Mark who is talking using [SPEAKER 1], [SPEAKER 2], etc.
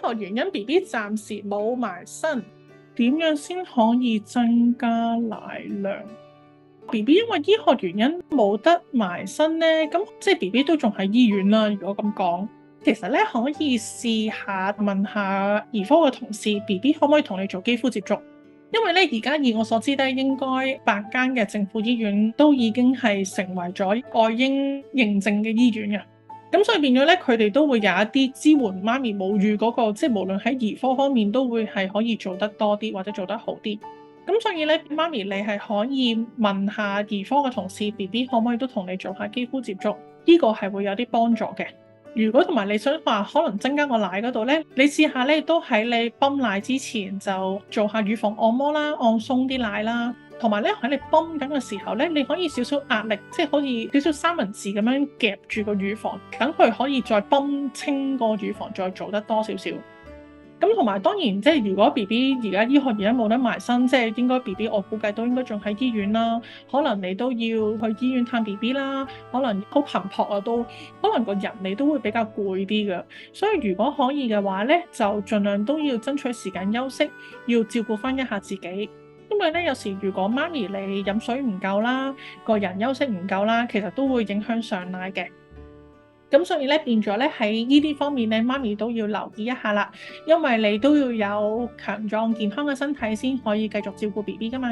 [SPEAKER 1] 學原因 BB 暫時冇埋身，點樣先可以增加奶量？BB 因為醫學原因冇得埋身呢，咁即係 BB 都仲喺醫院啦。如果咁講，其實咧可以試下問下兒科嘅同事，BB 可唔可以同你做肌膚接觸？因為咧而家以我所知咧，應該8間嘅政府醫院都已經係成為咗愛嬰認證嘅醫院嘅。咁所以變咗咧，佢哋都會有一啲支援媽咪母乳嗰個，即係無論喺兒科方面都會係可以做得多啲或者做得好啲。咁所以咧，媽咪你係可以問下兒科嘅同事，BB 可唔可以都同你做下肌膚接觸？呢個係會有啲幫助嘅。如果同埋你想話可能增加個奶嗰度咧，你試下咧都喺你泵奶之前就做下乳房按摩啦，按鬆啲奶啦。同埋咧喺你泵緊嘅時候咧，你可以少少壓力，即係好似少少三文治咁樣夾住個乳房，等佢可以再泵清個乳房，再做得多少少。咁同埋當然即係如果 BB 而家醫學而家冇得埋身，即係應該 BB 我估計都應該仲喺醫院啦。可能你都要去醫院探 BB 啦，可能好頻撲啊，都可能個人你都會比較攰啲嘅。所以如果可以嘅話咧，就盡量都要爭取時間休息，要照顧翻一下自己。因為咧，有時如果媽咪你飲水唔夠啦，個人休息唔夠啦，其實都會影響上奶嘅。咁所以咧變咗咧喺呢啲方面咧，媽咪都要留意一下啦。因為你都要有強壯健康嘅身體先可以繼續照顧 BB 噶嘛。